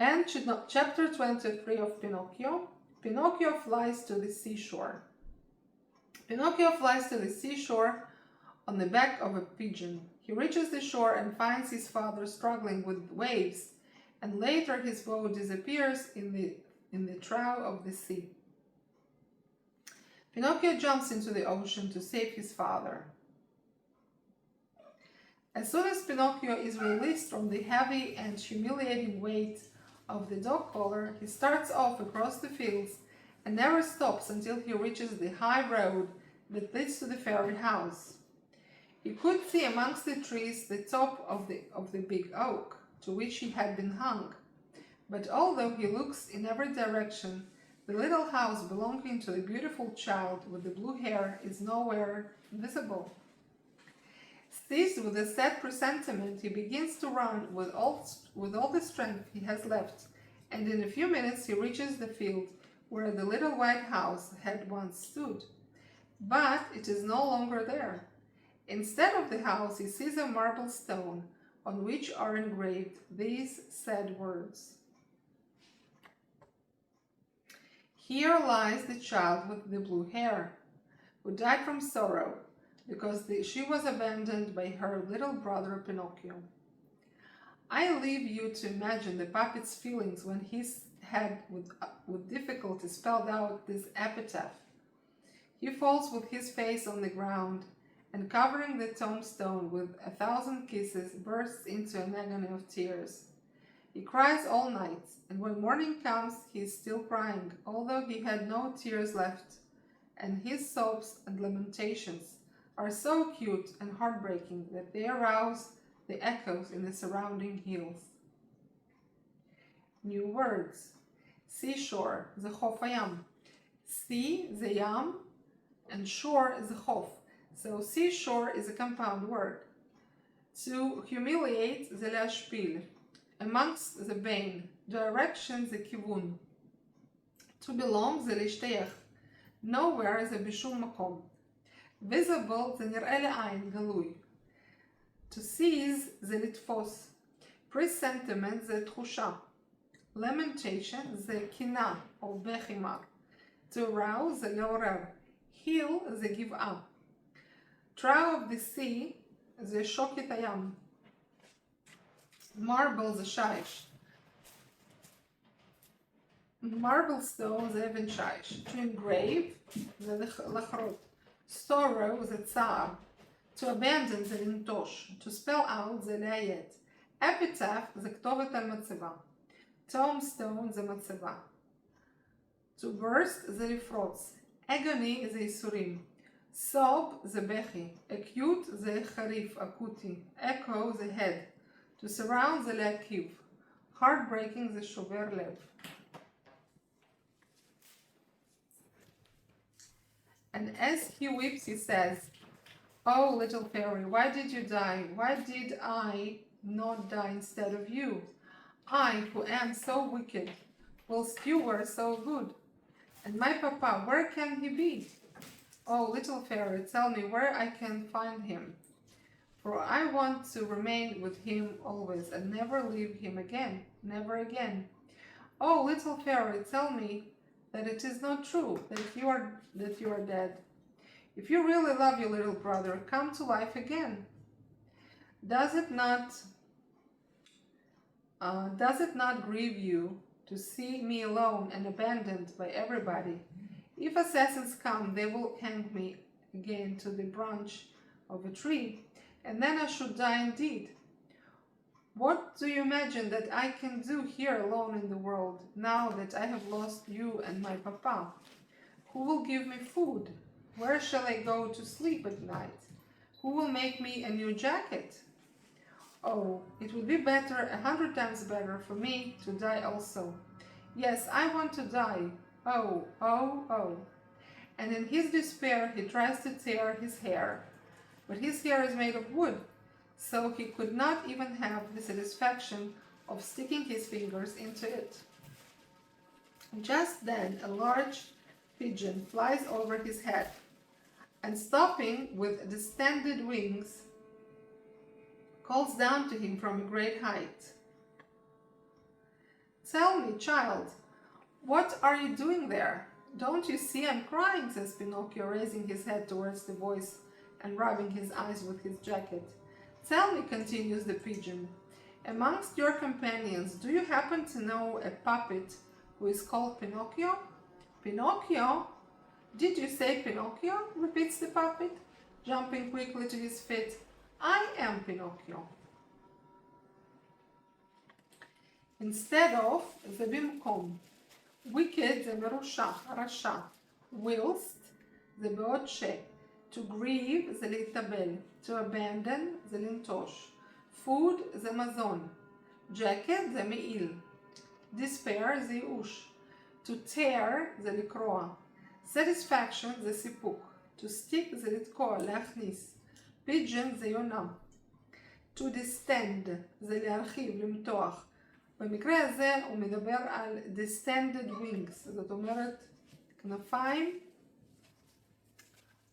And chapter 23 of Pinocchio. Pinocchio flies to the seashore. Pinocchio flies to the seashore on the back of a pigeon. He reaches the shore and finds his father struggling with waves, and later his boat disappears in the trough of the sea. Pinocchio jumps into the ocean to save his father. As soon as Pinocchio is released from the heavy and humiliating weight of the dog collar, he starts off across the fields and never stops until he reaches the high road that leads to the fairy house. He could see amongst the trees the top of the big oak to which he had been hung. But although he looks in every direction, the little house belonging to the beautiful child with the blue hair is nowhere visible. Seized with a sad presentiment, he begins to run with all the strength he has left, and in a few minutes he reaches the field where the little white house had once stood. But it is no longer there. Instead of the house, he sees a marble stone on which are engraved these sad words: "Here lies the child with the blue hair, who died from sorrow, because she was abandoned by her little brother Pinocchio." I leave you to imagine the puppet's feelings when he had with difficulty spelled out this epitaph. He falls with his face on the ground, and covering the tombstone with 1,000 kisses, bursts into an agony of tears. He cries all night, and when morning comes he is still crying, although he had no tears left, and his sobs and lamentations are so acute and heartbreaking that they arouse the echoes in the surrounding hills. New words. Seashore, זה חוף הים. Sea, זה ים, and shore is chof. So seashore is a compound word. To humiliate, זה להשפיל. Amongst, the bane. Direction, זה כיוון. To belong, זה להשתייך. Nowhere, זה בשום מקום. Visible, זה נראה לעין, גלוי. To seize, זה לתפוס. Presentiment, זה תחושה. Lamentation, זה קינה או בחימה. To arouse, זה לעורר. Hill, זה גבעה. Trough of the sea, זה שוקת הים. Marble, זה שיש. Marble stone, זה אבן שיש. To engrave, זה לחרות. Sorrow, זה צער. To abandon, זה לנטוש. To spell out, זה לאיית. Epitaph, זה כתובת על מצבה. Tombstone, זה מצבה. To burst, זה לפרוץ. Agony, זה ייסורים. Sob, זה בכי. Acute, זה חריף, אקוטי. Echo, זה head. To surround, זה להקיף. Heartbreaking, זה שובר לב. And as he weeps, he says, "Oh, little fairy, why did you die? Why did I not die instead of you? I, who am so wicked, whilst you were so good. And my papa, where can he be? Oh, little fairy, tell me where I can find him. For I want to remain with him always and never leave him again, never again. Oh, little fairy, tell me that it is not true, that you are dead. If you really love your little brother, come to life again. Does it not grieve you to see me alone and abandoned by everybody? If assassins come, they will hang me again to the branch of a tree, and then I should die indeed. What do you imagine that I can do here alone in the world, now that I have lost you and my papa? Who will give me food? Where shall I go to sleep at night? Who will make me a new jacket? Oh, it would be better, 100 times better, for me to die also. Yes, I want to die. Oh, oh, oh." And in his despair, he tries to tear his hair. But his hair is made of wood, so he could not even have the satisfaction of sticking his fingers into it. Just then, a large pigeon flies over his head, and stopping with distended wings, calls down to him from a great height. Tell me, child, what are you doing there? Don't you see I'm crying, says Pinocchio, raising his head towards the voice and rubbing his eyes with his jacket. Tell me, continues the pigeon, amongst your companions, do you happen to know a puppet who is called Pinocchio? Pinocchio? Did you say Pinocchio? Repeats the puppet, jumping quickly to his feet. I am Pinocchio. Instead of זה במקום. wicked זה מרושע, רשע. whilst זה בעוד ש. to grieve זה להתאבל. to abandon זה לנטוש. food זה מזון. jacket זה מעיל. despair זה ייאוש. to tear זה לקרוע. satisfaction זה סיפוק. to stick זה לתקוע, להכניס. pigeon זה יונה. to distend זה להרחיב, למתוח. במקרה הזה הוא מדבר על distended wings, זאת אומרת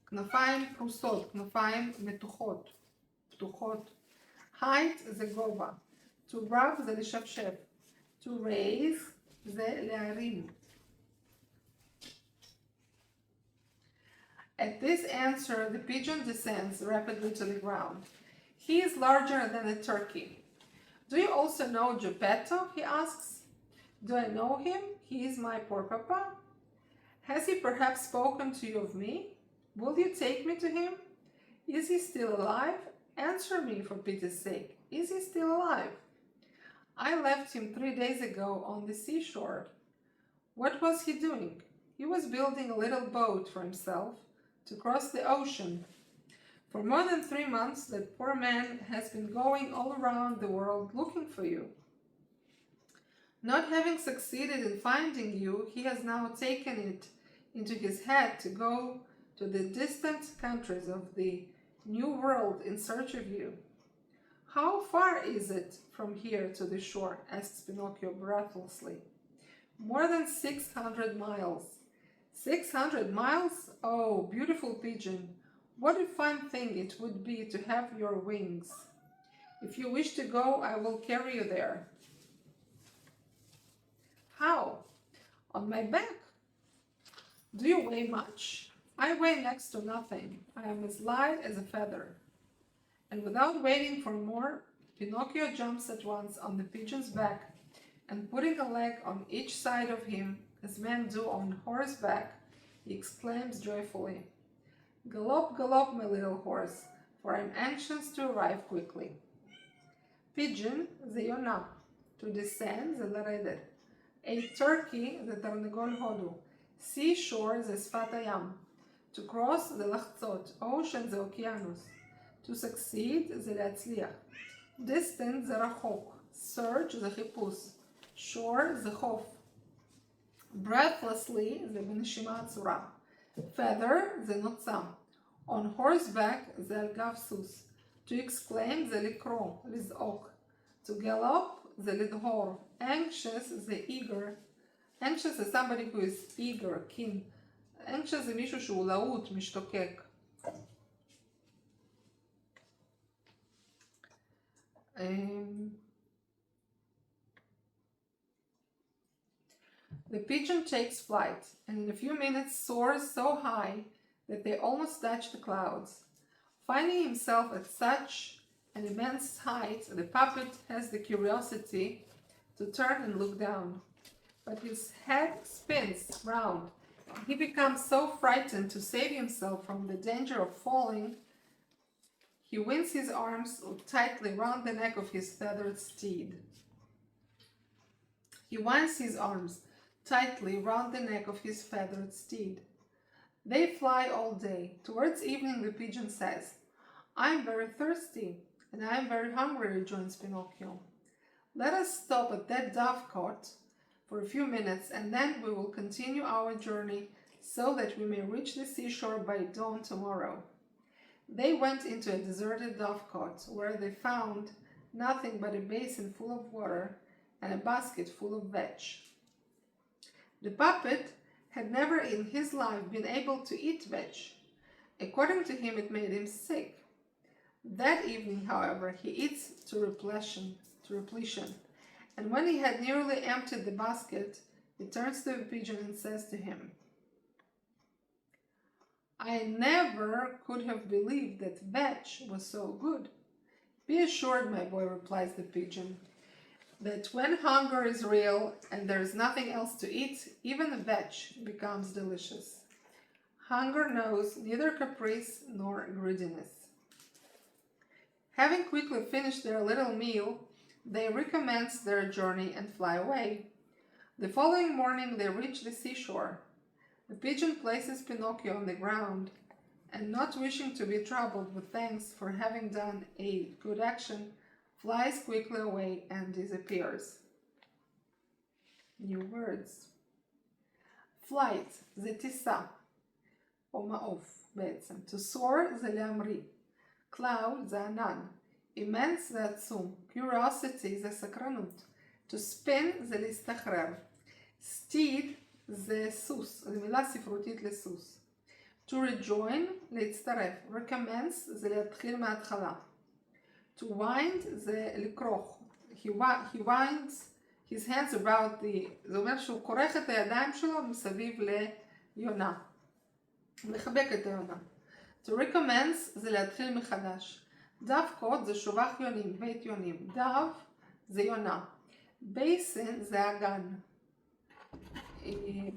כנפיים פרוסות, כנפיים מתוחות, פתוחות. height זה גובה, to rub זה לשפשף, to raise זה להרים. At this answer, the pigeon descends rapidly to the ground. He is larger than a turkey. Do you also know Geppetto? He asks. Do I know him? He is my poor papa. Has he perhaps spoken to you of me? Will you take me to him? Is he still alive? Answer me, for pity's sake. Is he still alive? I left him 3 days ago on the seashore. What was he doing? He was building a little boat for himself to cross the ocean. For more than 3 months, that poor man has been going all around the world looking for you. Not having succeeded in finding you, he has now taken it into his head to go to the distant countries of the New World in search of you. How far is it from here to the shore? Asks Pinocchio breathlessly. More than 600 miles. 600 miles? Oh, beautiful pigeon! What a fine thing it would be to have your wings. If you wish to go, I will carry you there. How? On my back. Do you weigh much? I weigh next to nothing. I am as light as a feather. And without waiting for more, Pinocchio jumps at once on the pigeon's back, and putting a leg on each side of him, as men do on horseback, he exclaims joyfully, Gallop, gallop, my little horse, for I am anxious to arrive quickly. Pigeon זה יונה, to descend זה לרדת. A turkey זה תרנגול הודו. Seashore זה שפת הים. To cross זה לחצות. Ocean זה אוקיינוס. To succeed זה להצליח. Distant זה רחוק. Search זה חיפוש. Shore זה חוף. Breathlessly זה בנשימה עצורה. Feather זה נוצה. On horseback זה על גב סוס. To exclaim זה לקרוא, לזעוק. To gallop זה לדהור. Anxious זה eager. Anxious is somebody who is eager, keen. Anxious זה מישהו שהוא להוט, משתוקק. The pigeon takes flight, and in a few minutes soars so high that they almost touch the clouds. Finding himself at such an immense height, the puppet has the curiosity to turn and look down. But his head spins round. He becomes so frightened to save himself from the danger of falling, he winds his arms tightly round the neck of his feathered steed. He winds his arms tightly round the neck of his feathered steed. They fly all day. Towards evening, the pigeon says, I am very thirsty, and I am very hungry, rejoins Pinocchio. Let us stop at that dovecot for a few minutes, and then we will continue our journey so that we may reach the seashore by dawn tomorrow. They went into a deserted dovecot, where they found nothing but a basin full of water and a basket full of vetch. The puppet had never in his life been able to eat vetch. According to him, it made him sick. That evening, however, he eats to repletion, And when he had nearly emptied the basket, he turns to the pigeon and says to him, "I never could have believed that vetch was so good." "Be assured, my boy," replies the pigeon, "that when hunger is real and there is nothing else to eat, even vetch becomes delicious." Hunger knows neither caprice nor greediness. Having quickly finished their little meal, they recommence their journey and fly away. The following morning they reach the seashore. The pigeon places Pinocchio on the ground, and not wishing to be troubled with thanks for having done a good action, flies quickly away and disappears. New words. flight זה טיסה, או מעוף בעצם. To soar זה להמריא. cloud זה ענן. immense זה עצום. curiosity זה סקרנות. to spin זה להסתחרר. steed זה סוס, זו מילה ספרותית לסוס. to rejoin להצטרף. recommence זה להתחיל מההתחלה. to wind זה לכרוך. he winds his hands about the, זה אומר שהוא כורך את הידיים שלו מסביב ליונה. מחבק את היונה. To recommence זה להתחיל מחדש. דווקות זה שובח יונים, בית יונים. דב זה יונה. basin זה אגן.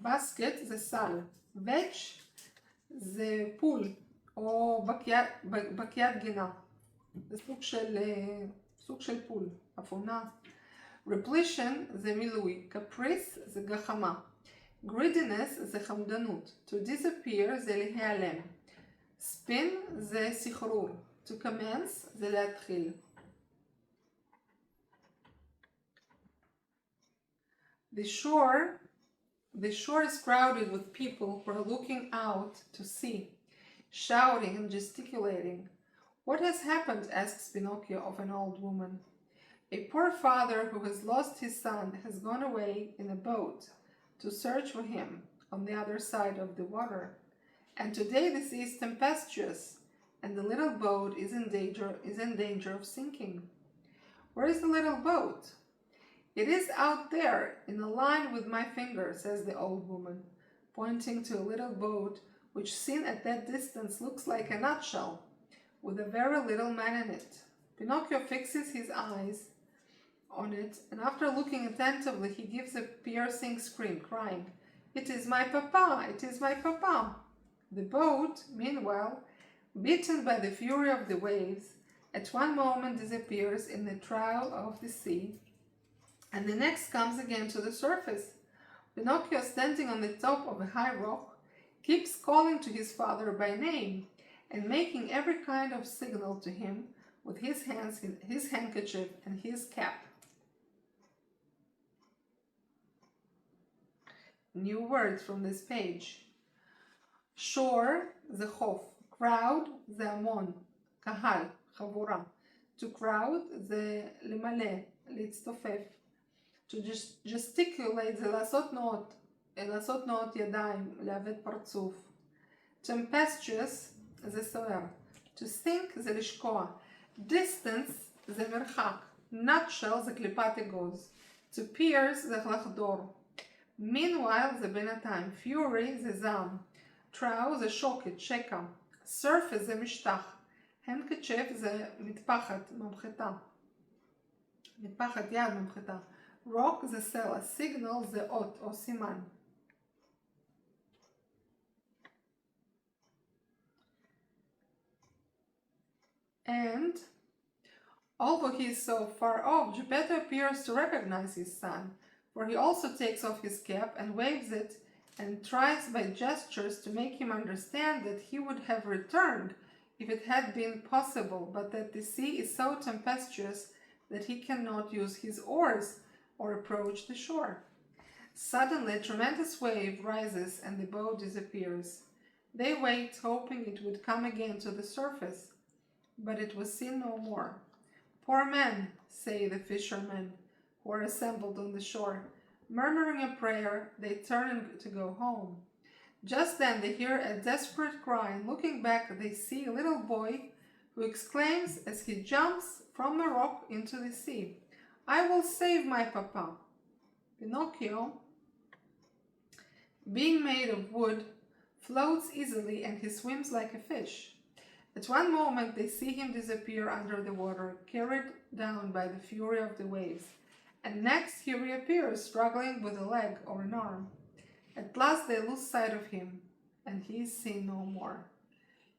basket זה סל. vetch זה פול או בקיית גינה. זה סוג של פול, אפונה. repletion זה מילוי. caprice זה גחמה. greediness זה חמדנות. to disappear זה להיעלם. spin זה סחרור. to commence זה להתחיל. The shore is crowded with people who are looking out to sea, shouting and gesticulating. "What has happened?" asks Pinocchio of an old woman. "A poor father who has lost his son has gone away in a boat to search for him on the other side of the water. And today the sea is tempestuous, and the little boat is in danger of sinking." "Where is the little boat?" "It is out there, in a line with my finger," says the old woman, pointing to a little boat which seen at that distance looks like a nutshell, with a very little man in it. Pinocchio fixes his eyes on it, and after looking attentively, he gives a piercing scream, crying, "It is my papa! It is my papa!" The boat, meanwhile, beaten by the fury of the waves, at one moment disappears in the trough of the sea, and the next comes again to the surface. Pinocchio, standing on the top of a high rock, keeps calling to his father by name and making every kind of signal to him with his hands, his handkerchief, and his cap. New words from this page. Shore זה חוף. crowd זה המון. קהל, חבורה. To crowd זה למלא, להצטופף. To gesticulate זה לעשות תנועות ידיים, לעוות פרצוף. tempestuous זה סוער. To sink זה לשקוע. distance זה מרחק. nutshell זה קליפת אגוז. To pierce זה לחדור. meanwhile זה בינתיים. fury זה זעם. trough זה שוקת, שקע. surface זה משטח. handkerchief זה מטפחת, ממחטה. מטפחת יד, ממחטה. rock זה סלע. signal זה אות או סימן. And although he is so far off, Geppetto appears to recognize his son, for he also takes off his cap and waves it and tries by gestures to make him understand that he would have returned if it had been possible, but that the sea is so tempestuous that he cannot use his oars or approach the shore. Suddenly a tremendous wave rises and the boat disappears. They wait, hoping it would come again to the surface, but it was seen no more. "Poor man," say the fishermen who are assembled on the shore. Murmuring a prayer, they turn to go home. Just then they hear a desperate cry, and looking back they see a little boy who exclaims as he jumps from a rock into the sea, I will save my papa. Pinocchio, being made of wood, floats easily and he swims like a fish. At one moment they see him disappear under the water, carried down by the fury of the waves, and next he reappears, struggling with a leg or an arm. At last they lose sight of him, and he is seen no more.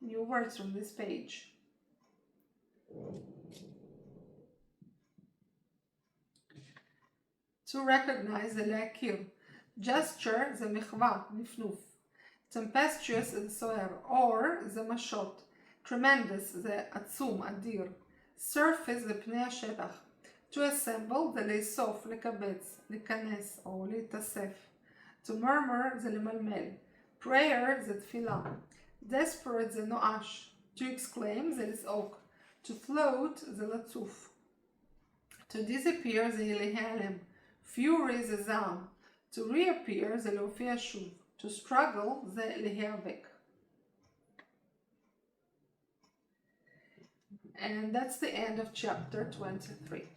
New words from this page. To recognize the להכיר. Gesture זה מחווה, נפנוף. Tempestuous זה סוער. Or זה משות. Tremendous זה עצום, אדיר. Surface זה פני השטח. To assemble זה לאסוף, לקבץ, לכנס או להתאסף. To murmur זה למלמל. Prayer זה תפילה. Desperate זה נואש. To exclaim זה לזעוק. To float זה לצוף. To disappear זה להיעלם. Fury זה זעם. To reappear זה להופיע שוב. To struggle זה להיאבק. And that's the end of chapter 23.